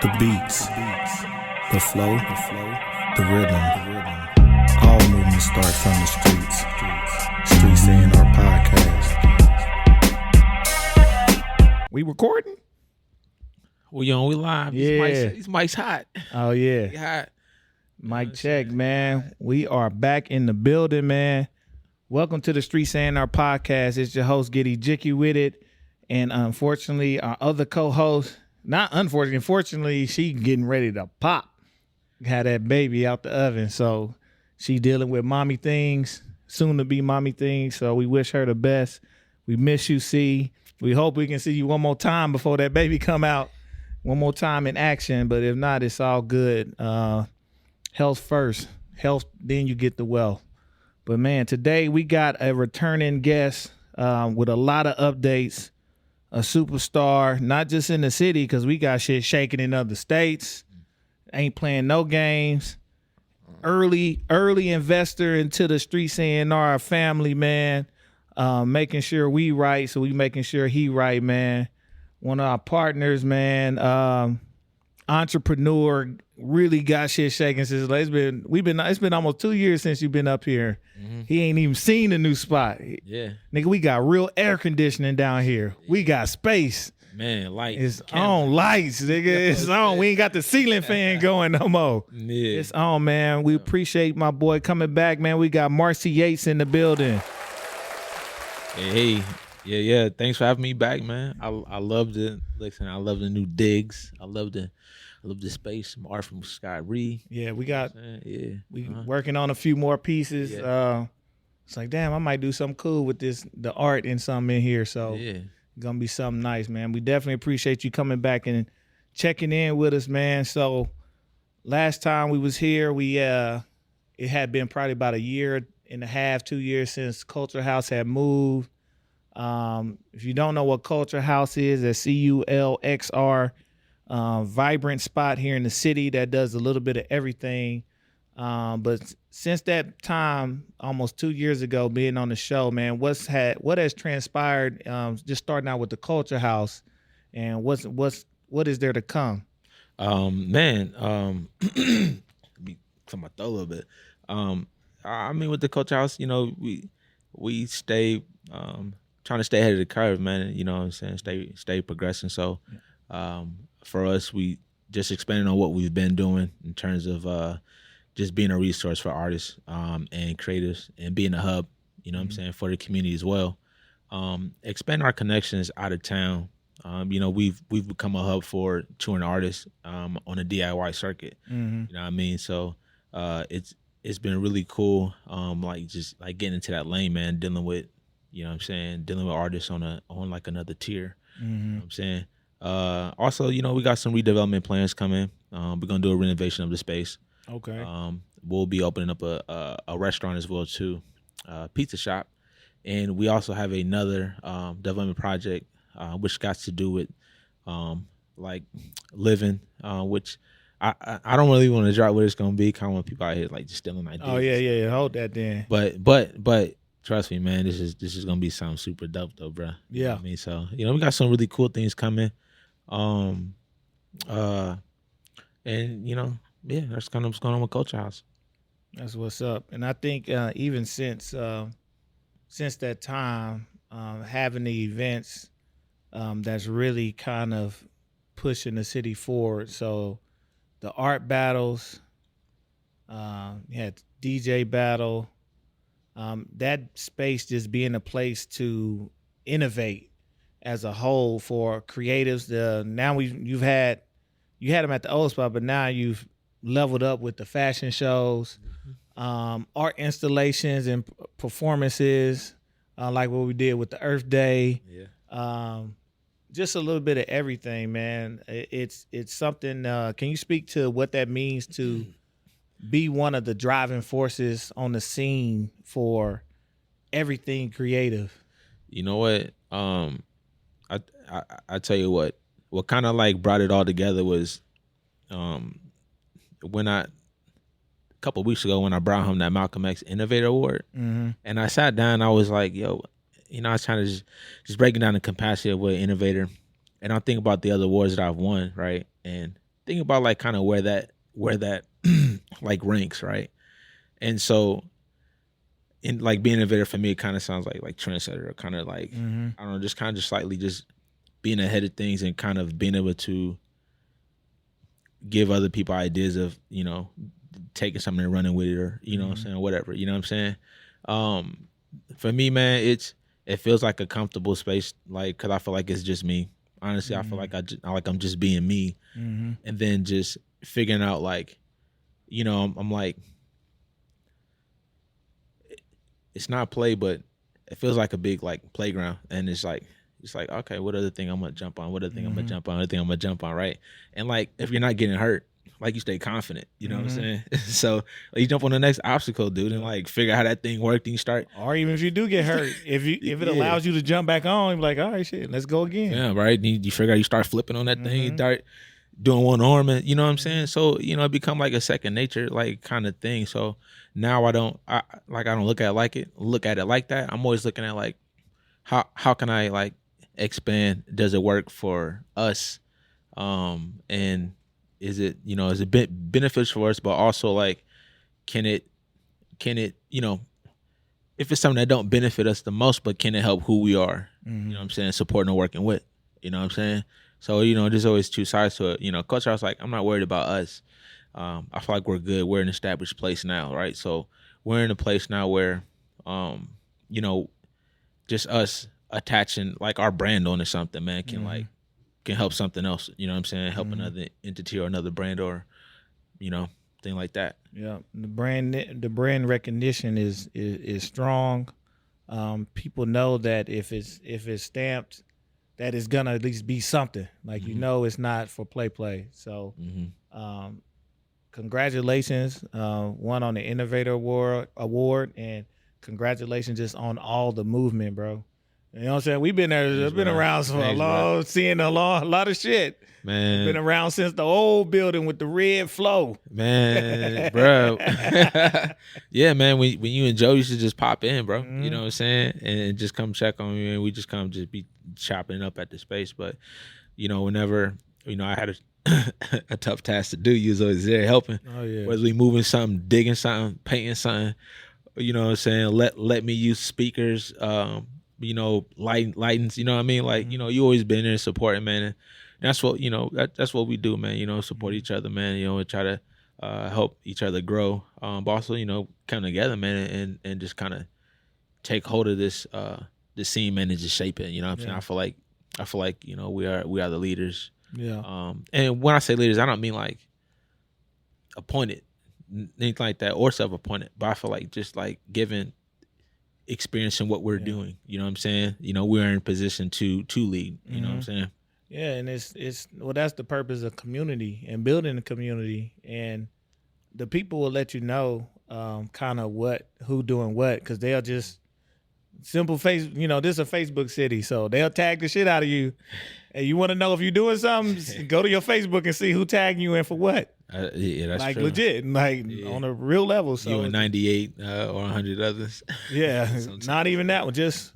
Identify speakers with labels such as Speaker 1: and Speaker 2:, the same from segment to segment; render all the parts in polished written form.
Speaker 1: The beats, the flow, the rhythm. All movement starts from the streets. Streets A&R Podcast.
Speaker 2: We recording?
Speaker 3: We live.
Speaker 2: Yeah.
Speaker 3: These mics hot.
Speaker 2: Oh, yeah.
Speaker 3: They hot.
Speaker 2: Mic check, man. We are back in the building, man. Welcome to the Streets A&R Podcast. It's your host, Giddy Jicky with it. And unfortunately, our other co-host, unfortunately, she getting ready to pop. Had that baby out the oven. So she dealing with mommy things, soon to be mommy things. So we wish her the best. We miss you, C. We hope we can see you one more time before that baby come out. One more time in action. But if not, it's all good. Health first. Health, then you get the wealth. But man, today we got a returning guest with a lot of updates. A superstar, not just in the city, because we got shit shaking in other states. Ain't playing no games. Early investor into the Streets A&R family, man. Making sure we right, so we making sure he right, man. One of our partners, man. Entrepreneur, really got shit shaking since it's been almost 2 years since you've been up here. Mm-hmm. He ain't even seen the new spot.
Speaker 3: Yeah.
Speaker 2: Nigga, we got real air conditioning down here. Yeah. We got space.
Speaker 3: Man, lights.
Speaker 2: It's on lights, nigga. It's on. We ain't got the ceiling fan going no more.
Speaker 3: Yeah.
Speaker 2: It's on, man. We appreciate my boy coming back, man. We got Marcey Yates in the building.
Speaker 3: Hey. Yeah. Thanks for having me back, man. I love the new digs. I love the space. Some art from Scott Reed.
Speaker 2: Yeah, we got.
Speaker 3: We
Speaker 2: working on a few more pieces.
Speaker 3: Yeah.
Speaker 2: It's like, damn, I might do something cool with the art and something in here. So
Speaker 3: yeah,
Speaker 2: gonna be something nice, man. We definitely appreciate you coming back and checking in with us, man. So last time we was here, it had been probably about 1.5 years, 2 years since CULXR House had moved. If you don't know what CULXR House is, it's CULXR. Vibrant spot here in the city that does a little bit of everything. But since that time, almost 2 years ago, being on the show, man, what has transpired? Just starting out with the CULXR House, and what is there to come?
Speaker 3: Man, be clear my throat a little bit. I mean, with the CULXR House, you know, we stay trying to stay ahead of the curve, man. You know what I'm saying? Stay progressing. So. For us, we just expanding on what we've been doing in terms of just being a resource for artists and creatives and being a hub, you know what I'm saying, for the community as well. Expand our connections out of town. You know, we've become a hub for touring artists on a DIY circuit. Mm-hmm. You know what I mean? So it's been really cool, just getting into that lane, man, dealing with, you know what I'm saying, dealing with artists on like another tier. Mm-hmm. You know what I'm saying? Also, you know, we got some redevelopment plans coming. We're gonna do a renovation of the space.
Speaker 2: Okay.
Speaker 3: We'll be opening up a restaurant as well too, pizza shop, and we also have another development project which got to do with like living, which I don't really want to drop what it's gonna be. Kind of want people out here like just stealing ideas.
Speaker 2: Oh yeah, hold that then.
Speaker 3: But trust me, man, this is gonna be something super dope though, bro. You know what I mean? So, you know, we got some really cool things coming. And you know, yeah, that's kind of what's going on with CULXR House.
Speaker 2: That's what's up. And I think even since that time, having the events that's really kind of pushing the city forward. So the art battles, you had DJ battle. That space just being a place to innovate as a whole for creatives. Now you had them at the old spot, but now you've leveled up with the fashion shows, art installations and performances, like what we did with the Earth Day. Yeah. Just a little bit of everything, man. It's something. Can you speak to what that means to be one of the driving forces on the scene for everything creative?
Speaker 3: You know what? I tell you what kind of like brought it all together was when a couple of weeks ago when I brought home that Malcolm X Innovator Award, and I sat down, I was like, yo, you know, I was trying to just breaking down the capacity of what innovator, and I think about the other awards that I've won, right? And think about like kind of where that like ranks, right? And so in like being innovator for me, it kind of sounds like trendsetter, or kind of like I don't know, just kind of just slightly just being ahead of things and kind of being able to give other people ideas of, you know, taking something and running with it, or, you know what I'm saying, whatever, you know what I'm saying? For me, man, it feels like a comfortable space, like, cause I feel like it's just me. Honestly, I feel like I'm just being me, and then just figuring out, like, you know, I'm like, it's not play, but it feels like a big like playground, and it's like okay, what other thing I'm gonna jump on? What other thing I'm gonna jump on? What other thing I'm gonna jump on? Right? And like, if you're not getting hurt, like, you stay confident. You know what I'm saying? So like, you jump on the next obstacle, dude, and like figure out how that thing worked. And you start,
Speaker 2: or even if you do get hurt, if it allows you to jump back on, you're like, all right, shit, let's go again.
Speaker 3: Yeah, right. And you figure out, you start flipping on that thing, you start doing one arm, and you know what I'm saying. So, you know, it become like a second nature, like, kind of thing. So now I don't look at it like that. I'm always looking at like, how can I like expand? Does it work for us? And is it beneficial for us, but also like, can it, you know, if it's something that don't benefit us the most, but can it help who we are? You know what I'm saying? Supporting or working with, you know what I'm saying? So, you know, there's always two sides to it. You know, CULXR House, like, I'm not worried about us. I feel like we're good. We're in an established place now, right? So we're in a place now where, you know, just us attaching like our brand onto something, man, can help something else. You know what I'm saying? Help another entity or another brand, or, you know, thing like that.
Speaker 2: Yeah, the brand recognition is strong. People know that if it's stamped, that it's gonna at least be something. Like, you know, it's not for play. So, congratulations, one on the Innovator Award, and congratulations just on all the movement, bro. You know what I'm saying? We've been there. I've been around for a long, seeing a lot of shit.
Speaker 3: Man,
Speaker 2: been around since the old building with the red flow.
Speaker 3: Man, bro. Yeah, man. When you and Joe used to just pop in, bro. You know what I'm saying, and just come check on me, and we just come just be chopping up at the space. But, you know, whenever, you know, I had a tough task to do, you was always there helping.
Speaker 2: Oh yeah.
Speaker 3: Whether we moving something, digging something, painting something, you know what I'm saying. Let me use speakers. You know, lightings, you know what I mean? Like, you know, you always been there supporting, man. And that's what, you know, that's what we do, man. You know, support each other, man. You know, and try to help each other grow. But also, you know, come together, man, and just kind of take hold of this scene, man, and just shape it. You know what I'm saying? I feel like, you know, we are the leaders.
Speaker 2: Yeah.
Speaker 3: And when I say leaders, I don't mean like appointed, anything like that, or self-appointed. But I feel like just like giving experience in what we're doing, you know what I'm saying? You know, we're in a position to lead, you know what I'm saying?
Speaker 2: Yeah, and it's well, that's the purpose of community and building a community, and the people will let you know kind of who doing what, because they'll just simple face, you know, this is a Facebook city, so they'll tag the shit out of you, and you want to know if you're doing something, go to your Facebook and see who tagging you and for what.
Speaker 3: Yeah, that's
Speaker 2: like
Speaker 3: true.
Speaker 2: Legit, like on a real level. So
Speaker 3: you and 98 or 100 others.
Speaker 2: Yeah, not even that one. Just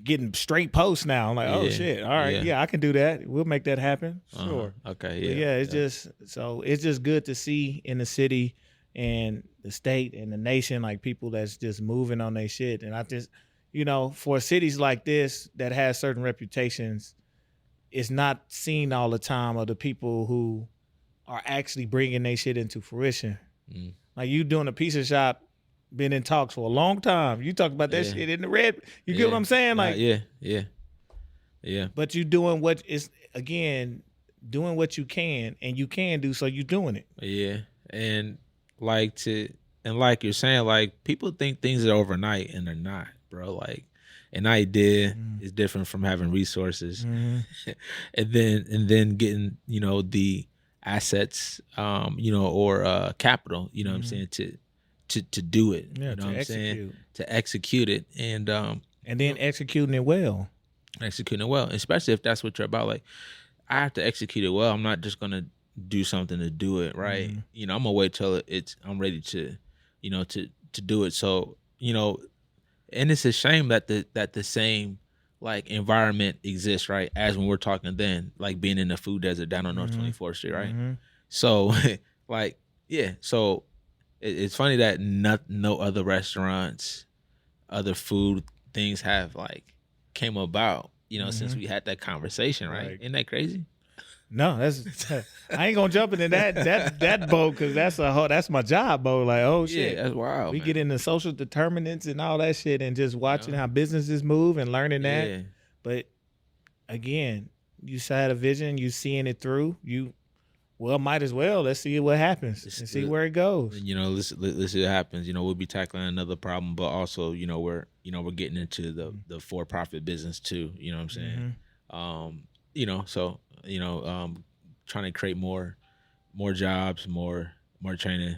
Speaker 2: getting straight posts now. I'm like, oh shit, all right, yeah, I can do that. We'll make that happen. Sure.
Speaker 3: Okay,
Speaker 2: yeah. But yeah, it's just good to see in the city and the state and the nation, like, people that's just moving on their shit. And I just, you know, for cities like this that has certain reputations, it's not seen all the time of the people who are actually bringing their shit into fruition. Like, you doing a pizza shop, been in talks for a long time. You talk about that shit in the red. You get what I'm saying? Like,
Speaker 3: yeah.
Speaker 2: But you doing what is, again, doing what you can, and you can do, so you doing it.
Speaker 3: Yeah, and like you're saying, like, people think things are overnight, and they're not, bro. Like, an idea is different from having resources, and then getting, you know, the assets, you know, or capital, you know what I'm saying, to do it.
Speaker 2: Yeah,
Speaker 3: you know
Speaker 2: to
Speaker 3: what I'm saying? To execute it, and
Speaker 2: then executing it well.
Speaker 3: Executing it well, especially if that's what you're about. Like, I have to execute it well. I'm not just gonna do something to do it, right? You know, I'm gonna wait till I'm ready to, you know, to do it. So, you know, and it's a shame that the same like environment exists, right? As when we're talking then, like being in the food desert down on North 24th Street, right? So like, yeah. So it's funny that no other restaurants, other food things have like came about, since we had that conversation, right? Isn't that crazy?
Speaker 2: No, that's I ain't gonna jump into that boat because that's my job, bro. Like, oh shit,
Speaker 3: Yeah, that's wild.
Speaker 2: We
Speaker 3: man.
Speaker 2: get into social determinants and all that shit, and just watching how businesses move and learning that.
Speaker 3: Yeah.
Speaker 2: But again, you had a vision, you seeing it through. Might as well. Let's see what happens and see where it goes.
Speaker 3: Let's see what happens. We'll be tackling another problem, but also, we're getting into the for-profit business too. You know what I'm saying? So trying to create more jobs, more training.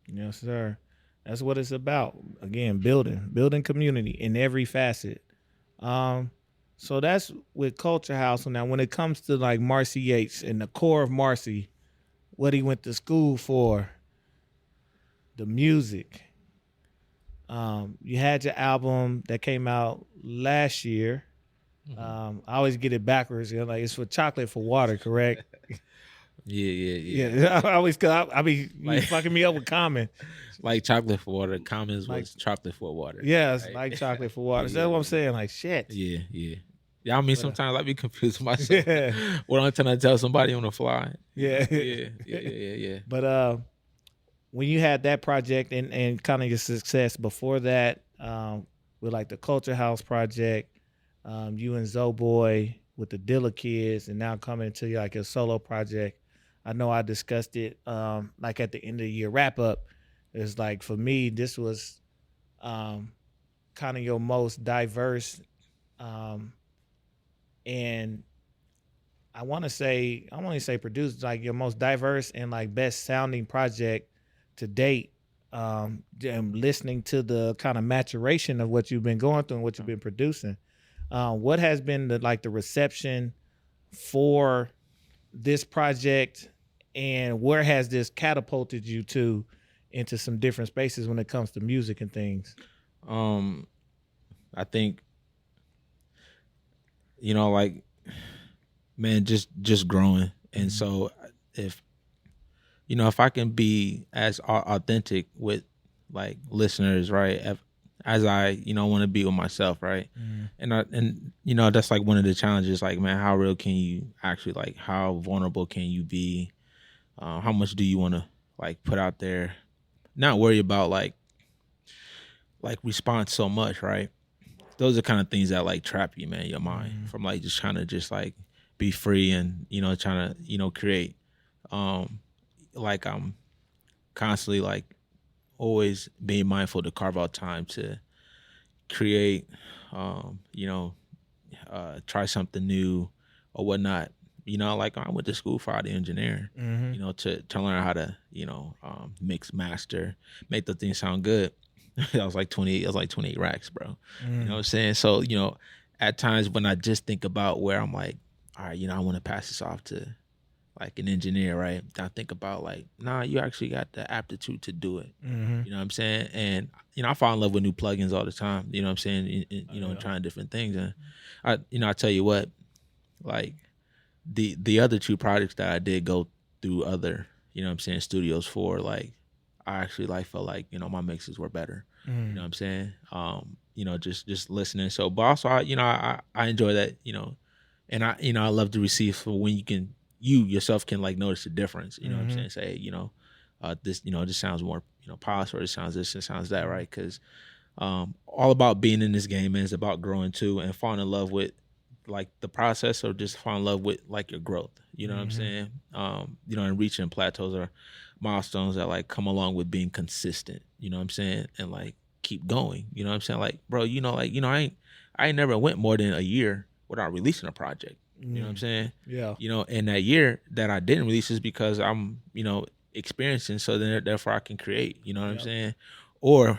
Speaker 2: Yes, sir. That's what it's about. Again, building community in every facet. So that's with CULXR House. Now, when it comes to like Marcey Yates and the core of Marcey, what he went to school for, the music. You had your album that came out last year. I always get it backwards. Like it's for chocolate for water, correct?
Speaker 3: Yeah.
Speaker 2: I always, cause I be like, fucking me up with Common.
Speaker 3: Like chocolate for water. Commons was chocolate for water.
Speaker 2: Yeah, it's like chocolate for water. So that's what I'm saying. Like shit.
Speaker 3: Yeah. I mean, sometimes I be confused myself. What I'm trying to tell somebody on the fly. Yeah.
Speaker 2: But when you had that project and kind of your success before that, with like the CULXR House project, you and Boy with the Dilla Kids, and now coming to like your solo project. I know I discussed it like at the end of the year wrap up. It's like for me, this was kind of your most diverse, and I want to say produced, like your most diverse and like best sounding project to date. And listening to the kind of maturation of what you've been going through and what you've been producing. What has been the reception for this project, and where has this catapulted you to into some different spaces when it comes to music and things?
Speaker 3: I think, like, man, just growing. And so if I can be as authentic with like listeners, right, as I, want to be with myself, right? And that's like one of the challenges, like, man, how real can you actually, like, how vulnerable can you be? How much do you want to like put out there? Not worry about like response so much, right? Those are kind of things that like trap you, man, your mind from like just trying to just like be free and, trying to, create. Like I'm constantly like always being mindful to carve out time to create, try something new or whatnot. Like I went to school for audio engineering, to learn how to, mix, master, make the thing sound good. I was like 28 racks, bro. You know what I'm saying? So, at times when I just think about where I'm like, all right, I want to pass this off to like an engineer, right? I think about like, nah, you actually got the aptitude to do it. You know what I'm saying? And, I fall in love with new plugins all the time, you know what I'm saying? And, trying different things. And I tell you what, like the other two projects that I did go through other, studios for, like, I actually like felt like, my mixes were better. You know what I'm saying? Just listening. So, but also I enjoy that, and I love to receive for when you yourself can like notice the difference. You know what I'm saying? Say, this, this sounds more, polished, or it sounds this, it sounds that, right? Because all about being in this game, man, is about growing too and falling in love with like the process, or just fall in love with like your growth. You know what I'm saying? And reaching plateaus or milestones that like come along with being consistent. You know what I'm saying? And like keep going. You know what I'm saying? Like, bro, I ain't never went more than a year without releasing a project. You know what I'm saying?
Speaker 2: Yeah.
Speaker 3: And that year that I didn't release is because I'm, experiencing, so then therefore I can create. You know what I'm saying? Or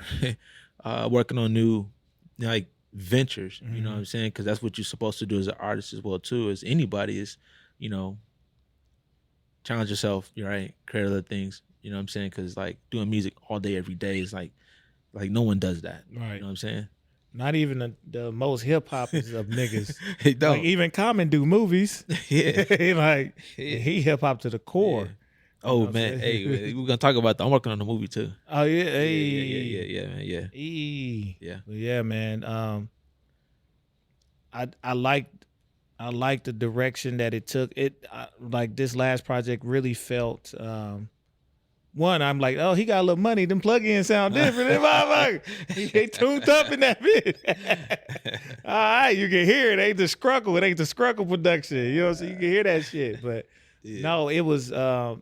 Speaker 3: working on new like ventures. You know what I'm saying? Because that's what you're supposed to do as an artist as well too. As anybody is, challenge yourself. You're right. Create other things. You know what I'm saying? Because like doing music all day every day is like no one does that.
Speaker 2: Right.
Speaker 3: You know what I'm saying?
Speaker 2: Not even the most hip hop of niggas.
Speaker 3: He don't.
Speaker 2: Like even Common do movies.
Speaker 3: Yeah.
Speaker 2: Like
Speaker 3: Yeah.
Speaker 2: he hip hop to the core.
Speaker 3: Yeah. Oh
Speaker 2: what I'm
Speaker 3: man,
Speaker 2: saying?
Speaker 3: hey, we're gonna talk about that. I'm working on the movie too.
Speaker 2: Oh yeah, hey.
Speaker 3: Yeah, man, yeah.
Speaker 2: Yeah. But yeah, man. I liked the direction that it took. Like this last project really felt. One, I'm like, oh, he got a little money. Them plug-ins sound different. They tuned up in that bit. All right, you can hear it. Ain't the Scruckle. It ain't the Scruckle production. You know, so you can hear that shit. But no, it was a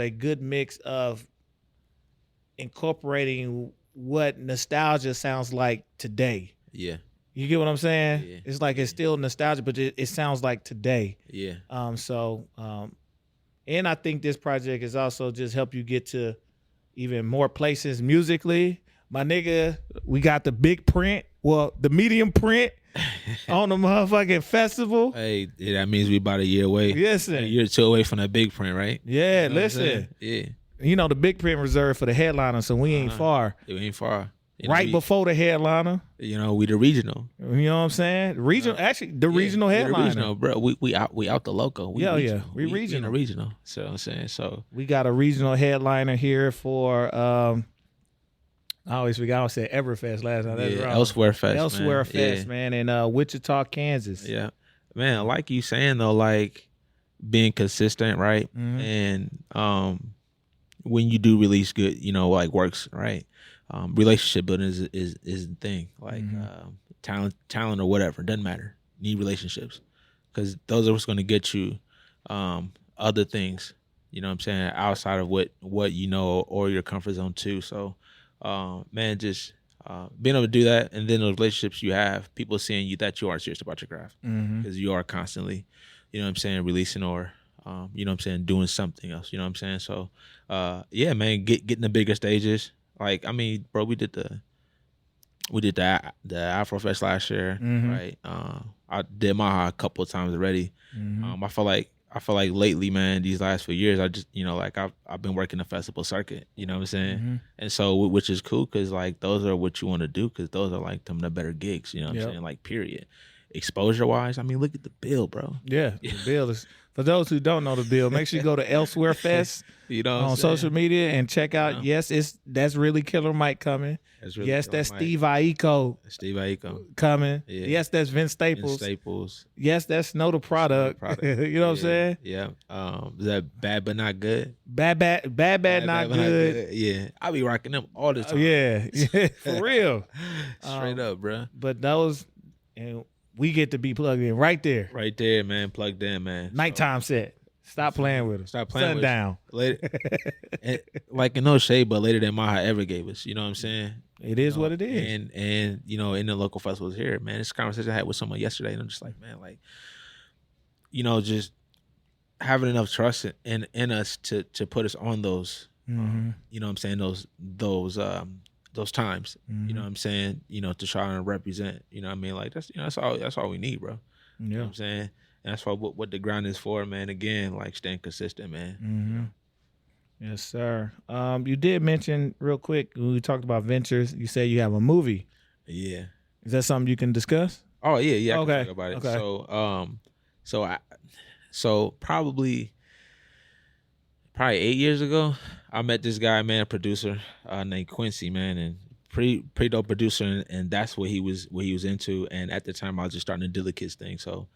Speaker 2: good mix of incorporating what nostalgia sounds like today.
Speaker 3: Yeah.
Speaker 2: You get what I'm saying?
Speaker 3: Yeah.
Speaker 2: It's like it's still nostalgia, but it sounds like today.
Speaker 3: Yeah.
Speaker 2: And I think this project has also just helped you get to even more places musically. My nigga, we got the big print, the medium print on the motherfucking festival.
Speaker 3: Hey, that means we about a year away.
Speaker 2: Yes,
Speaker 3: a year or two away from that big print, right?
Speaker 2: Yeah,
Speaker 3: You know what I'm
Speaker 2: listen.
Speaker 3: saying? Yeah.
Speaker 2: You know, the big print reserved for the headliner, so we ain't far.
Speaker 3: We ain't far. You know,
Speaker 2: Right before the headliner.
Speaker 3: You know, we the regional.
Speaker 2: You know what I'm saying? Regional, actually, the regional headliner.
Speaker 3: The regional, bro. We out the local. We regional.
Speaker 2: We regional.
Speaker 3: We regional. So I'm saying, so
Speaker 2: we got a regional headliner here for I always forgot I said Everfest last time. That's wrong.
Speaker 3: Elsewhere Fest.
Speaker 2: Elsewhere Fest, man, in Wichita, Kansas.
Speaker 3: Yeah, man. Like you saying though, like being consistent, right?
Speaker 2: Mhm.
Speaker 3: And when you do release good, you know, like works, right? Relationship building is the thing. Like talent or whatever, doesn't matter. You need relationships because those are what's going to get you other things. You know what I'm saying, outside of what you know or your comfort zone too. So, man, just being able to do that, and then those relationships you have, people seeing you that you are serious about your craft because you are constantly, you know what I'm saying, releasing or you know what I'm saying, doing something else. You know what I'm saying. So, yeah, man, getting the bigger stages. Like, I mean, bro, we did the Afrofest last year, right? I did Omaha a couple of times already. I feel like lately, man, these last few years, I just, you know, like I've been working the festival circuit, you know what I'm saying? And so, which is cool because like those are what you want to do because those are like some of the better gigs, you know what I'm saying? Like, period. Exposure wise, I mean, look at the bill, bro.
Speaker 2: Yeah, the bill is. For those who don't know the bill, make sure you go to Elsewhere Fest
Speaker 3: you know
Speaker 2: on social media and check out. Yes, that's really Killer Mike coming.
Speaker 3: Really
Speaker 2: yes,
Speaker 3: Killer
Speaker 2: that's
Speaker 3: Mike.
Speaker 2: Steve Aiko.
Speaker 3: Steve Aiko
Speaker 2: coming.
Speaker 3: Yeah.
Speaker 2: Yes, that's Vince Staples. Yes, that's Know the Product. You know what I'm saying?
Speaker 3: Yeah. Is that Bad But Not Good?
Speaker 2: Bad, not good.
Speaker 3: Yeah, I be rocking them all the time.
Speaker 2: Yeah, for real.
Speaker 3: Straight up, bro.
Speaker 2: But those, and we get to be plugged in right there.
Speaker 3: Right there, man. Plugged in, man.
Speaker 2: Nighttime set. Stop playing with us.
Speaker 3: Stop playing
Speaker 2: Sundown.
Speaker 3: with us. Later, like in no shade, but later than Maha ever gave us. You know what I'm saying?
Speaker 2: It is what it is.
Speaker 3: And you know, in the local festivals here, man, this conversation I had with someone yesterday, and I'm just like, man, like, you know, just having enough trust in us to put us on those, you know what I'm saying, those times, you know what I'm saying, you know, to try and represent, you know what I mean, like that's, you know, that's all we need, bro. You know what I'm saying? And that's what the grind is for, man. Again, like staying consistent, man.
Speaker 2: Yes, sir. You did mention real quick when we talked about ventures, you said you have a movie.
Speaker 3: Yeah.
Speaker 2: Is that something you can discuss?
Speaker 3: Oh yeah. I
Speaker 2: Okay.
Speaker 3: can talk about it.
Speaker 2: Okay.
Speaker 3: So probably 8 years ago, I met this guy, man, a producer named Quincy, man, and pretty dope producer, and that's what he was into. And at the time, I was just starting to do the kids thing. So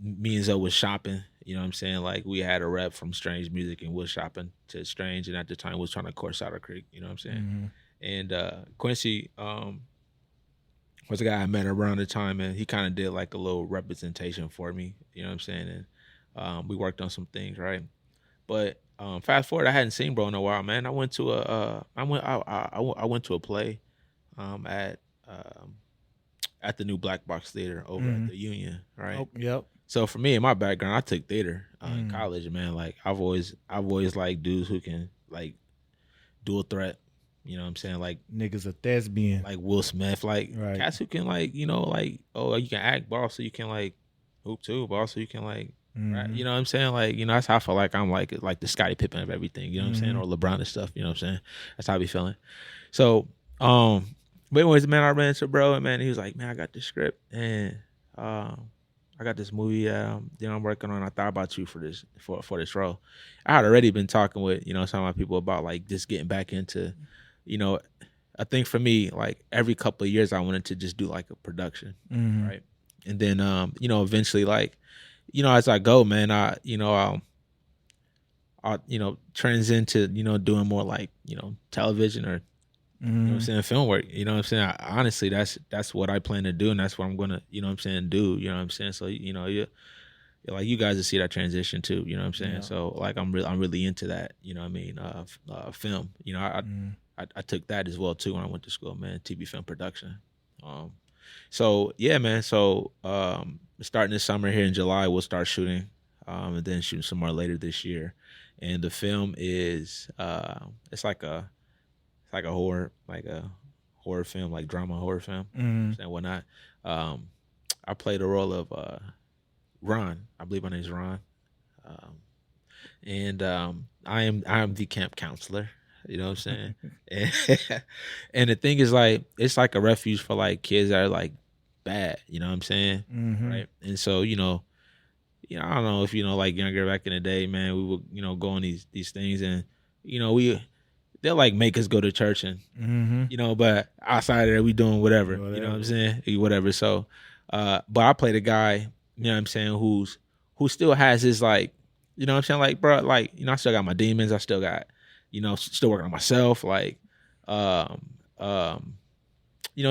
Speaker 3: me and Zoe was shopping. You know what I'm saying? Like we had a rep from Strange Music and was shopping to Strange, and at the time was trying to course Otter Creek. You know what I'm saying? And Quincy was a guy I met around the time, and he kind of did like a little representation for me. You know what I'm saying? And we worked on some things, right? But fast forward, I hadn't seen bro in a while, man. I went to I went to a play at the new Black Box Theater over at the Union, right?
Speaker 2: Oh, yep.
Speaker 3: So for me, in my background, I took theater in college, man. Like I've always liked dudes who can like dual threat. You know what I'm saying? Like
Speaker 2: niggas a thespian.
Speaker 3: Like Will Smith, like
Speaker 2: right.
Speaker 3: Cats who can like, you know, like, oh, you can act, but also you can like hoop too, but also you can like right? You know what I'm saying? Like, you know, that's how I feel like I'm like the Scottie Pippen of everything, you know what I'm saying? Or LeBron and stuff, you know what I'm saying? That's how I be feeling. So But anyways, man, I ran into bro, and man, he was like, man, I got this script, and I got this movie I'm working on. I thought about you for this role. I had already been talking with some of my people about like just getting back into, I think for me, like every couple of years I wanted to just do like a production, right? And then eventually, like as I go, man, I'll trends into doing more like television or you know what I'm saying, film work. You know what I'm saying? Honestly, that's what I plan to do, and that's what I'm gonna do. You know what I'm saying? So you like you guys will see that transition too. You know what I'm saying? Yeah. So like I'm really into that. You know what I mean? Film. I took that as well too when I went to school, man. TV film production. So yeah, man. So starting this summer here in July, we'll start shooting, and then shooting some more later this year. And the film is it's like a horror film, like drama horror film, and whatnot. I played the role of Ron. I believe my name's Ron, and I am the camp counselor. You know what I'm saying? and the thing is, like, it's like a refuge for like kids that are like bad. You know what I'm saying? Right? And so I don't know if like younger back in the day, man, we would go on these things, and they'll like make us go to church and but outside of that we doing whatever. You know what I'm saying? Whatever. So but I played a guy, you know what I'm saying, who still has his like, you know what I'm saying, like, bro, like, I still got my demons, I still got, still working on myself, like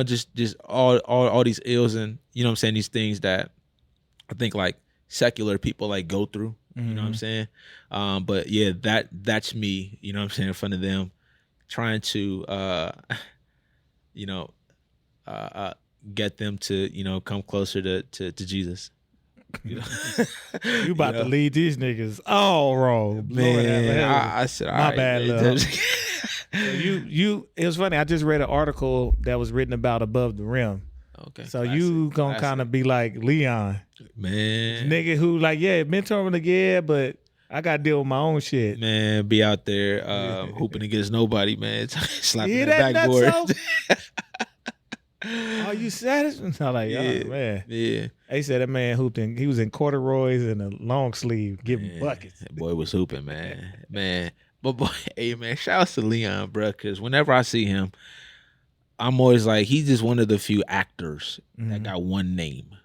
Speaker 3: just all these ills and you know what I'm saying, these things that I think like secular people like go through. You know what I'm saying? But yeah, that's me, you know what I'm saying, in front of them, trying to get them to come closer to Jesus.
Speaker 2: You about to lead these niggas all wrong,
Speaker 3: man. I said,
Speaker 2: my bad, love. It was funny. I just read an article that was written about Above the Rim.
Speaker 3: Okay.
Speaker 2: So you gonna kind of be like Leon,
Speaker 3: man,
Speaker 2: nigga who like, yeah, mentoring again, but I gotta deal with my own shit.
Speaker 3: Man, be out there hooping against nobody, man. Slapping that backboard.
Speaker 2: Are you satisfied? I'm like,
Speaker 3: yeah,
Speaker 2: oh man.
Speaker 3: Yeah.
Speaker 2: They said that man hooped in. He was in corduroys and a long sleeve, giving buckets.
Speaker 3: That boy was hooping, man. But boy, hey man, shout out to Leon, bro, because whenever I see him, I'm always like, he's just one of the few actors that got one name.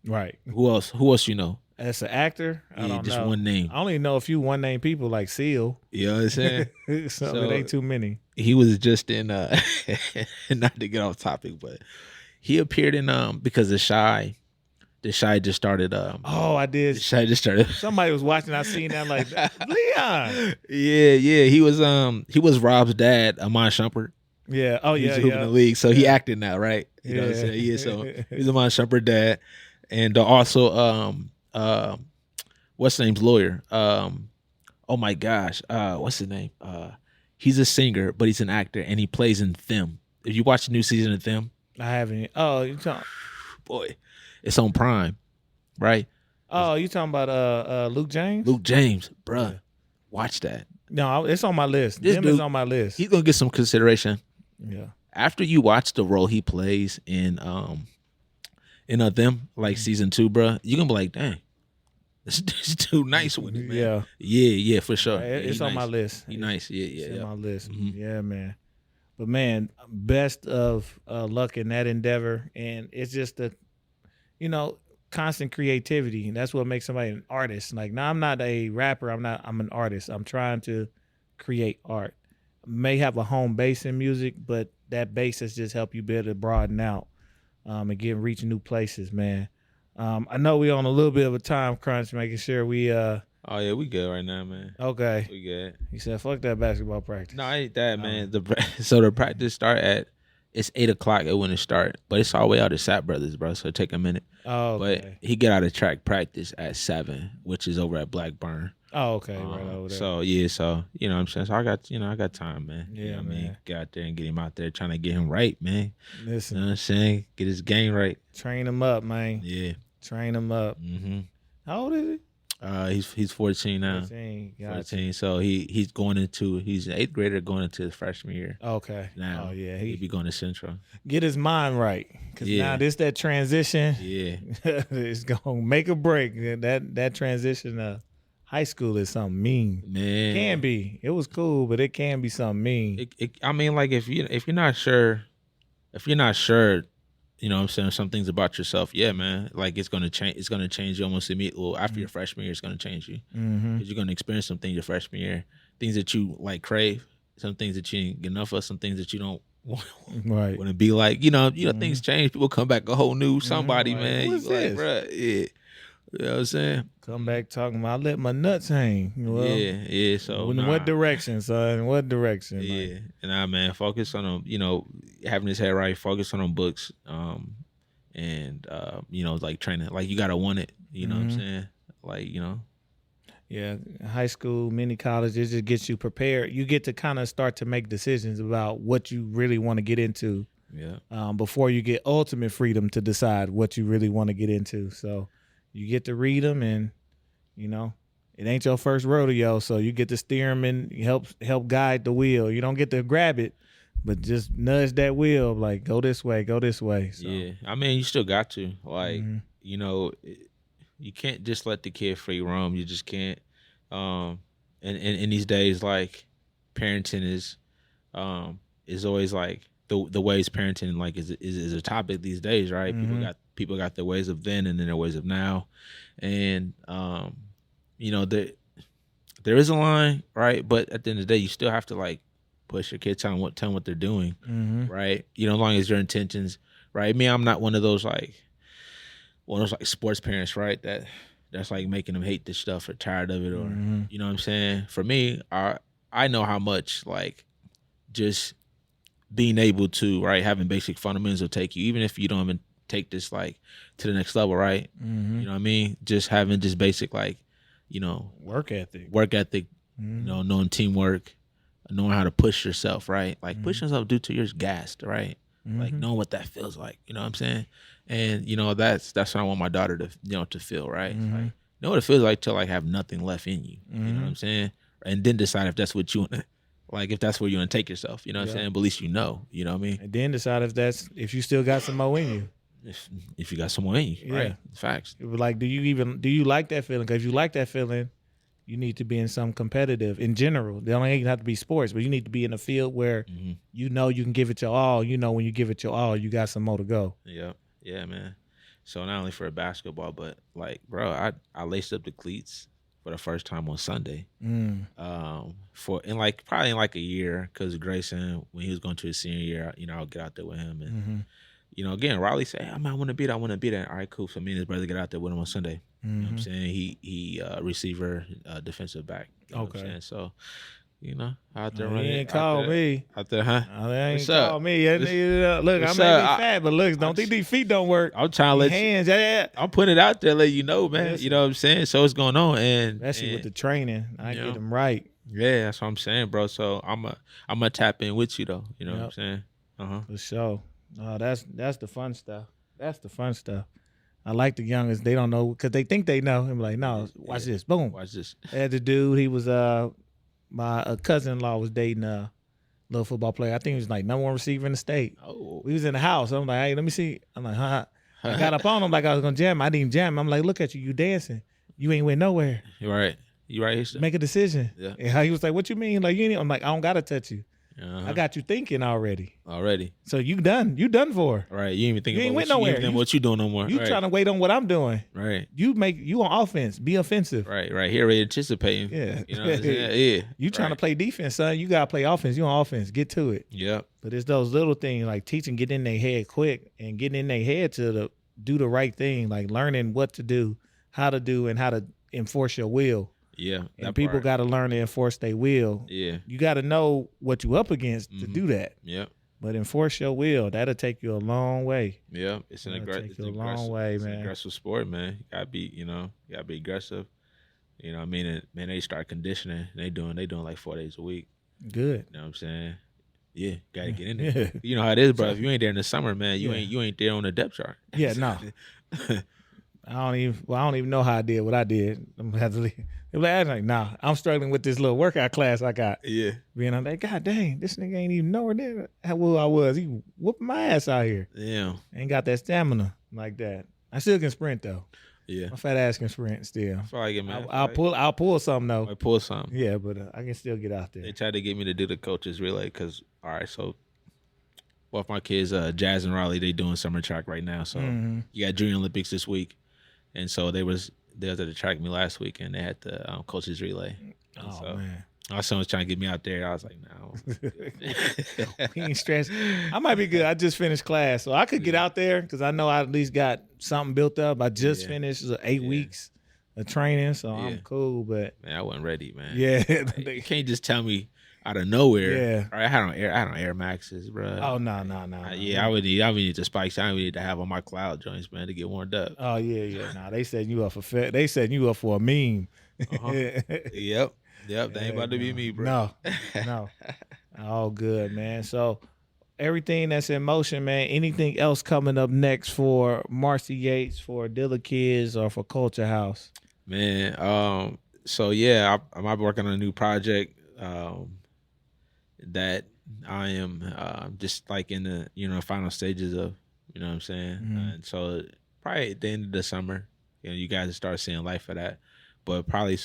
Speaker 2: Right.
Speaker 3: Who else you know?
Speaker 2: As an actor? I don't
Speaker 3: just
Speaker 2: know.
Speaker 3: one name.
Speaker 2: I only know a few one name people like Seal.
Speaker 3: You know what I'm saying?
Speaker 2: so it ain't too many.
Speaker 3: He was just in not to get off topic, but he appeared in because The Shy just started
Speaker 2: I did.
Speaker 3: The Shy just started.
Speaker 2: Somebody was watching, I seen that like Leon.
Speaker 3: Yeah. He was Rob's dad, Amon Shumpert.
Speaker 2: Yeah. Oh yeah.
Speaker 3: He's hooping in the league, so he acted now, right? You know what I'm saying? Yeah. So he's Amon Shumpert dad, and also what's his name's lawyer? Oh my gosh, what's his name? He's a singer, but he's an actor, and he plays in Them. If you watch the new season of Them,
Speaker 2: I haven't. Oh, you talking?
Speaker 3: Boy, it's on Prime, right?
Speaker 2: Oh, you talking about Luke James?
Speaker 3: Luke James, bruh. Watch that.
Speaker 2: No, it's on my list.
Speaker 3: This
Speaker 2: Them
Speaker 3: dude
Speaker 2: is on my list.
Speaker 3: He's gonna get some consideration.
Speaker 2: Yeah.
Speaker 3: After you watch the role he plays in Them, like season 2, bruh, you're gonna be like, dang, this dude nice with it, man. Yeah, for sure.
Speaker 2: It's on my list.
Speaker 3: He nice. Yeah.
Speaker 2: It's on my list. Yeah, man. But man, best of luck in that endeavor, and it's just the, constant creativity, and that's what makes somebody an artist. Like, now I'm not a rapper. I'm an artist. I'm trying to create art. May have a home base in music, but that base has just helped you be able to broaden out and reach new places, man. I know we on a little bit of a time crunch, making sure we
Speaker 3: oh yeah, we good right now, man.
Speaker 2: Okay.
Speaker 3: We good.
Speaker 2: He said, fuck that basketball practice.
Speaker 3: No, ain't that, man. So the practice start it's 8:00 at when it start, but it's all the way out at Sap Brothers, bro. So it take a minute.
Speaker 2: Oh, okay.
Speaker 3: But he get out of track practice at 7, which is over at Blackburn.
Speaker 2: Oh, okay, right over there.
Speaker 3: So you know what I'm saying. So I got time, man.
Speaker 2: Yeah,
Speaker 3: you know what
Speaker 2: man.
Speaker 3: I mean, get out there and get him out there, trying to get him right, man.
Speaker 2: Listen,
Speaker 3: you know what I'm saying, get his game right.
Speaker 2: Train him up, man.
Speaker 3: Yeah,
Speaker 2: train him up.
Speaker 3: Mm-hmm.
Speaker 2: How old is he?
Speaker 3: He's 14 now.
Speaker 2: 14, gotcha.
Speaker 3: 14. So he's an 8th grader going into his freshman year.
Speaker 2: Okay.
Speaker 3: Now,
Speaker 2: oh yeah,
Speaker 3: he'll be going to Central.
Speaker 2: Get his mind right, because
Speaker 3: Yeah.
Speaker 2: now this that transition.
Speaker 3: Yeah.
Speaker 2: It's gonna make a break. That transition high school is something mean.
Speaker 3: Man,
Speaker 2: Can be. It was cool, but it can be something mean.
Speaker 3: I mean, like if you're not sure, you know what I'm saying, some things about yourself, yeah, man, like it's gonna change. It's gonna change you almost immediately. Well, after your freshman year, it's gonna change you because you're gonna experience some things your freshman year, things that you like crave, some things that you ain't get enough of, some things that you don't
Speaker 2: Right.
Speaker 3: want to be like. You know, things change. People come back a whole new somebody,
Speaker 2: Like,
Speaker 3: man.
Speaker 2: who
Speaker 3: You
Speaker 2: is
Speaker 3: like,
Speaker 2: this?
Speaker 3: bruh, yeah. You know what I'm saying?
Speaker 2: Come back talking about I let my nuts hang. Well,
Speaker 3: Yeah. So
Speaker 2: in what direction, son? What direction?
Speaker 3: Yeah,
Speaker 2: Like,
Speaker 3: and man, focus on them. You know, having his head right. Focus on them books. And you know, like training. Like you gotta want it. You know what I'm saying? Like, you know.
Speaker 2: yeah, high school, mini college, it just gets you prepared. You get to kind of start to make decisions about what you really want to get into.
Speaker 3: Yeah.
Speaker 2: Before you get ultimate freedom to decide what you really want to get into. So you get to read them, and you know it ain't your first rodeo, so you get to steer them and help guide the wheel. You don't get to grab it, but just nudge that wheel, like go this way. So.
Speaker 3: Yeah, I mean, you still got to like, you know, you can't just let the kid free roam. You just can't. And in these days, like parenting is always like the ways parenting like is a topic these days, right? People got their ways of then and then their ways of now, and you know, there is a line, right? But at the end of the day, you still have to like push your kids, tell them what they're doing, right? You know, as long as your intentions, right? Me, I'm not one of those like sports parents, right? That's like making them hate this stuff or tired of it, or you know what I'm saying? For me, I know how much like just being able to, right, having basic fundamentals will take you, even if you don't even take this like to the next level, right? You know what I mean? Just having just basic like, you know,
Speaker 2: work ethic,
Speaker 3: you know, knowing teamwork, knowing how to push yourself, right? Like pushing yourself due to you're gassed, right? Like knowing what that feels like, you know what I'm saying? And you know, that's what I want my daughter to, you know, to feel, right? Like know what it feels like to like have nothing left in you. You know what I'm saying? And then decide if that's what you want to, like if that's where you want to take yourself, you know what I'm saying? But at least you know what I mean?
Speaker 2: And then decide if you still got some more in you.
Speaker 3: If you got someone in you, right? Facts.
Speaker 2: It was like, do you like that feeling? Because if you like that feeling, you need to be in some competitive in general. They don't even have to be sports, but you need to be in a field where you know you can give it your all. You know when you give it your all, you got some more to go.
Speaker 3: Yeah, man. So not only for basketball, but like, bro, I laced up the cleats for the first time on Sunday. Probably in like a year, because Grayson, when he was going to his senior year, you know, I'll get out there with him and. You know, again, Riley said, hey, I want to beat that. All right, cool. So me and his brother get out there with him on Sunday. You know what I'm saying? He receiver, defensive back. You know what I'm saying? So, you know, out there running.
Speaker 2: He ain't call me.
Speaker 3: Out there, huh?
Speaker 2: They ain't
Speaker 3: What's
Speaker 2: call
Speaker 3: up?
Speaker 2: me. Look, I may be fat, but look, don't think these feet don't work.
Speaker 3: I'm trying to let
Speaker 2: hands,
Speaker 3: I'm putting it out there, let you know, man.
Speaker 2: Listen.
Speaker 3: You know what I'm saying? So what's going on? And
Speaker 2: especially with the training, I get them right.
Speaker 3: Yeah, that's what I'm saying, bro. So I'm gonna tap in with you though. You know what I'm saying?
Speaker 2: For sure. No, that's the fun stuff. That's the fun stuff. I like the youngest. They don't know because they think they know. I'm like, no, watch this. Boom.
Speaker 3: Watch this.
Speaker 2: I had the dude. He was my cousin-in-law was dating a little football player. I think he was like #1 receiver in the state.
Speaker 3: Oh.
Speaker 2: We was in the house. I'm like, hey, let me see. I'm like, huh? I got up on him like I was gonna jam. I didn't jam. I'm like, look at you. You dancing. You ain't went nowhere.
Speaker 3: You're right. You right.
Speaker 2: Make a decision.
Speaker 3: Yeah.
Speaker 2: And he was like, what you mean? Like you ain't. I'm like, I don't gotta touch you. I got you thinking already. So you done for.
Speaker 3: Right. You ain't even thinking
Speaker 2: you
Speaker 3: about
Speaker 2: ain't went nowhere.
Speaker 3: What you doing no more.
Speaker 2: You trying to wait on what I'm doing.
Speaker 3: Right.
Speaker 2: You on offense. Be offensive.
Speaker 3: Right. He already anticipating.
Speaker 2: Yeah.
Speaker 3: You know what I'm saying? Yeah.
Speaker 2: You trying to play defense, son. You gotta play offense. You on offense. Get to it.
Speaker 3: Yep.
Speaker 2: But it's those little things like teaching, getting in their head quick and getting in their head to do the right thing, like learning what to do, how to do, and how to enforce your will.
Speaker 3: Yeah.
Speaker 2: And people got to learn to enforce their will.
Speaker 3: Yeah.
Speaker 2: You got to know what you up against to do that.
Speaker 3: Yeah.
Speaker 2: But enforce your will. That'll take you a long way.
Speaker 3: Yeah. It's an aggressive sport, man. You gotta be aggressive. You know what I mean? And, man, they start conditioning. They doing like 4 days a week.
Speaker 2: Good.
Speaker 3: You know what I'm saying? Yeah, gotta get in there. You know how it is, bro. If you ain't there in the summer, man, you ain't there on the depth chart.
Speaker 2: Yeah, no. I don't even know how I did what I did. I'm gonna have to leave. I'm like, nah, I'm struggling with this little workout class I got.
Speaker 3: Yeah.
Speaker 2: Being on that, God dang, this nigga ain't even nowhere near how well I was. He whooping my ass out here.
Speaker 3: Yeah.
Speaker 2: Ain't got that stamina like that. I still can sprint though.
Speaker 3: Yeah.
Speaker 2: My fat ass can sprint still.
Speaker 3: I feel like it, man.
Speaker 2: I'll pull something though.
Speaker 3: I pull something.
Speaker 2: Yeah, but I can still get out there.
Speaker 3: They tried to get me to do the coaches relay because, all right, so both my kids, Jazz and Riley, they doing summer track right now. So you got Junior Olympics this week, and so they was at the track meet last week, and they had the coaches relay. And
Speaker 2: Oh man.
Speaker 3: my son was trying to get me out there. I was like, no.
Speaker 2: He ain't stressed. I might be good. I just finished class, so I could get out there because I know I at least got something built up. I just finished 8 weeks of training, so I'm cool. But
Speaker 3: Man, I wasn't ready, man.
Speaker 2: yeah,
Speaker 3: You can't just tell me out of nowhere.
Speaker 2: Yeah.
Speaker 3: All right, I had on Air Maxes, bro.
Speaker 2: oh no.
Speaker 3: Yeah, I would need the spikes. I would need to have on my cloud joints, man, to get warmed up.
Speaker 2: Oh yeah. Nah, they setting you up for they setting you up for a meme.
Speaker 3: Yep. That ain't about to be me, bro.
Speaker 2: No. All good, man. So everything that's in motion, man. Anything else coming up next for Marcey Yates, for Dilla Kids, or for CULXR House?
Speaker 3: Man, so yeah, I might be working on a new project that I am just like in the final stages of, you know what I'm saying? And so probably at the end of the summer, you guys will start seeing life for that. But probably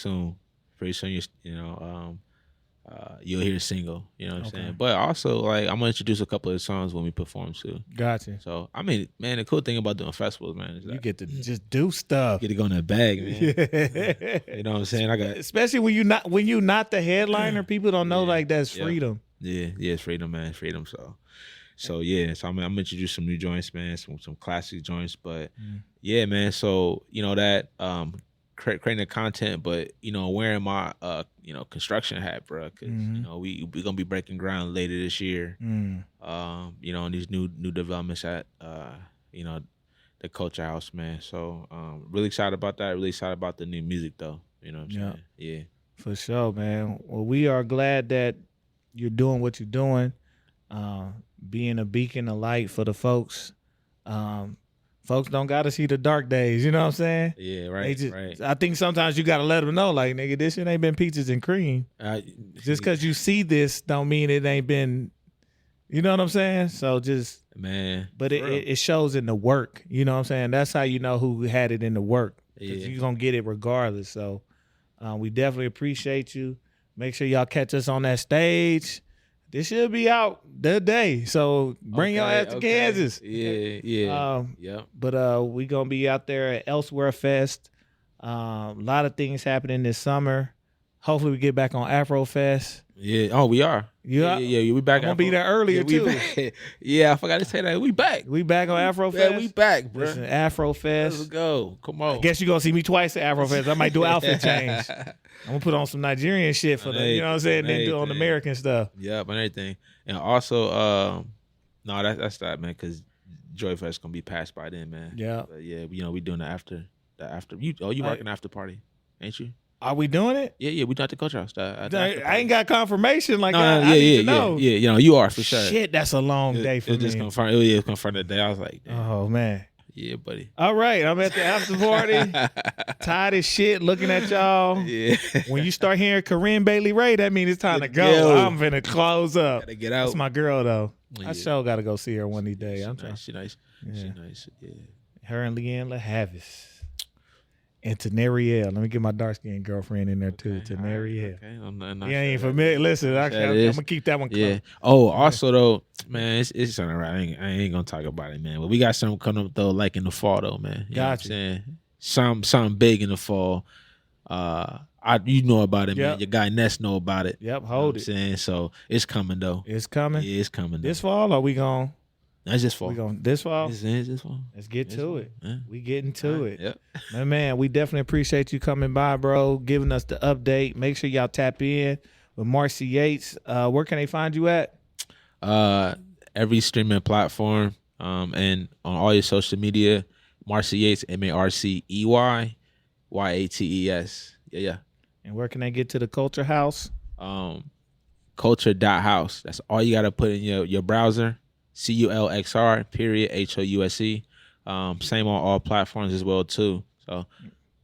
Speaker 3: pretty soon, you'll hear a single, you know what I'm saying? But also, like, I'm gonna introduce a couple of songs when we perform too.
Speaker 2: Gotcha.
Speaker 3: So I mean, man, the cool thing about doing festivals, man, is that
Speaker 2: You get to just do stuff.
Speaker 3: get to go in that bag, man.
Speaker 2: Yeah.
Speaker 3: You know what I'm saying? I got
Speaker 2: Especially when you're not the headliner, people don't know like that's freedom.
Speaker 3: yeah, it's freedom, man, freedom. So yeah, so I'm gonna introduce some new joints, man, some classic joints. But yeah, man. So that creating the content, but wearing my construction hat, bro, because we gonna be breaking ground later this year. On these new developments at the CULXR House, man. So really excited about that. Really excited about the new music, though. You know what I'm saying? Yeah.
Speaker 2: For sure, man. Well, we are glad that you're doing what you're doing, being a beacon of light for the folks. Folks don't got to see the dark days, you know what I'm saying?
Speaker 3: Yeah, right,
Speaker 2: right. I think sometimes you got to let them know, like, nigga, this shit ain't been peaches and cream. Just because you see this don't mean it ain't been, you know what I'm saying? So just,
Speaker 3: man.
Speaker 2: But it shows in the work, you know what I'm saying? That's how you know who had it in the work. Because you're going to get it regardless. So we definitely appreciate you. Make sure y'all catch us on that stage. This should be out the day, so bring your ass to Kansas.
Speaker 3: Yeah.
Speaker 2: But we gonna be out there at Elsewhere Fest. A lot of things happening this summer. Hopefully, we get back on Afro Fest.
Speaker 3: Yeah. Oh, we are.
Speaker 2: Yeah.
Speaker 3: We back.
Speaker 2: I'm gonna be there earlier too.
Speaker 3: Yeah, I forgot to say that. We back.
Speaker 2: We back on Afro Fest.
Speaker 3: Yeah, we back, bro.
Speaker 2: Listen, Afro Fest.
Speaker 3: Let's go. Come on.
Speaker 2: I guess you gonna see me twice at Afro Fest. I might do outfit change. I'm gonna put on some Nigerian shit for the, you know what I'm saying? Then do on the American stuff.
Speaker 3: Yep, and everything. And also, no, that's that, man, because Joy Fest gonna be passed by then, man.
Speaker 2: Yeah.
Speaker 3: But yeah, we doing the after. You working after party, ain't you?
Speaker 2: Are we doing it?
Speaker 3: Yeah, we done at the CULXR House.
Speaker 2: I ain't got confirmation. Like,
Speaker 3: I
Speaker 2: need to know.
Speaker 3: Yeah, you are for sure.
Speaker 2: Shit, that's a long day for me.
Speaker 3: Just confirmed. It confirmed the day. I was like, damn.
Speaker 2: Oh man.
Speaker 3: Yeah, buddy.
Speaker 2: All right, I'm at the after party. Tired as shit looking at y'all.
Speaker 3: Yeah.
Speaker 2: When you start hearing Corinne Bailey Ray, that means it's time to go. I'm finna close up.
Speaker 3: Gotta get out.
Speaker 2: That's my girl though.
Speaker 3: Yeah.
Speaker 2: I sure gotta go see her one of these days.
Speaker 3: She nice.
Speaker 2: Yeah.
Speaker 3: She nice. Yeah.
Speaker 2: Her and Leanne LaHavis. And Teneriel. Let me get my dark skinned girlfriend in there too. Teneriel.
Speaker 3: Okay. I'm not
Speaker 2: You ain't
Speaker 3: sure.
Speaker 2: familiar. Listen, I'm gonna keep that one close.
Speaker 3: Yeah. Oh, also though, man, it's something right. I ain't gonna talk about it, man. But we got something coming up though, like in the fall though, man. You know what I'm saying? Something big in the fall. You know about it, man. Your guy Ness know about it.
Speaker 2: Yep, hold it.
Speaker 3: You know what I'm saying? So it's coming though.
Speaker 2: It's coming.
Speaker 3: Yeah, it's coming.
Speaker 2: This fall, or we going?
Speaker 3: That's this fall.
Speaker 2: We going this fall?
Speaker 3: It's this fall.
Speaker 2: Let's get to it.
Speaker 3: Yeah.
Speaker 2: We getting to it.
Speaker 3: Yep.
Speaker 2: Man, we definitely appreciate you coming by, bro, giving us the update. Make sure y'all tap in with Marcey Yates. Where can they find you at?
Speaker 3: Every streaming platform, and on all your social media, Marcey Yates, MarceyYates. Yeah.
Speaker 2: And where can they get to the CULXR House?
Speaker 3: CULXR.house. That's all you gotta put in your browser. CULXR. House. Same on all platforms as well too. So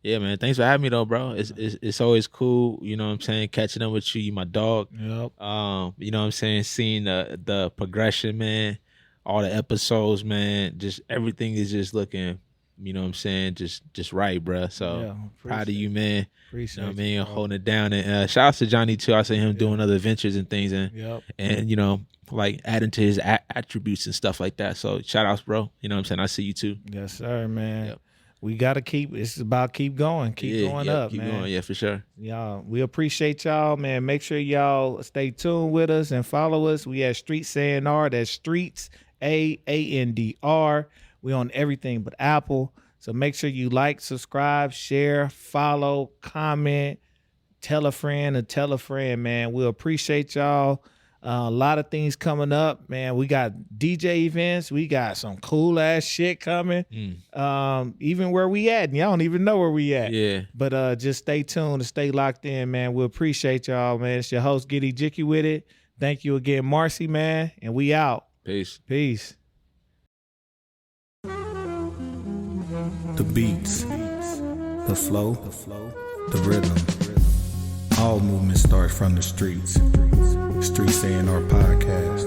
Speaker 3: yeah, man. Thanks for having me though, bro. It's always cool, you know what I'm saying, catching up with you. You my dog.
Speaker 2: Yep.
Speaker 3: You know what I'm saying, seeing the progression, man, all the episodes, man. Just everything is just looking, you know what I'm saying, just right, bro. So proud of you, man.
Speaker 2: Appreciate
Speaker 3: you know what I mean,
Speaker 2: bro.
Speaker 3: holding it down. And shout out to Johnny too. I see him doing other ventures and things, and you know, like adding to his attributes and stuff like that. So shout outs, bro. You know what I'm saying? I see you too.
Speaker 2: Yes, sir, man.
Speaker 3: Yep.
Speaker 2: We gotta it's about keep going, going up,
Speaker 3: keep
Speaker 2: man.
Speaker 3: going, yeah, for sure.
Speaker 2: Y'all, we appreciate y'all, man. Make sure y'all stay tuned with us and follow us. We at Streets A&R. That's Streets AANDR. We on everything but Apple. So make sure you like, subscribe, share, follow, comment, tell a friend, man. We appreciate y'all. A lot of things coming up, man. We got DJ events. We got some cool ass shit coming. Even where we at, and y'all don't even know where we at.
Speaker 3: Yeah.
Speaker 2: But just stay tuned and stay locked in, man. We appreciate y'all, man. It's your host, Giddy Jicky with it. Thank you again, Marcey, man. And we out.
Speaker 3: Peace.
Speaker 2: Peace.
Speaker 1: The beats, the flow, the rhythm. All movement starts from the streets. Streets A&R Podcast.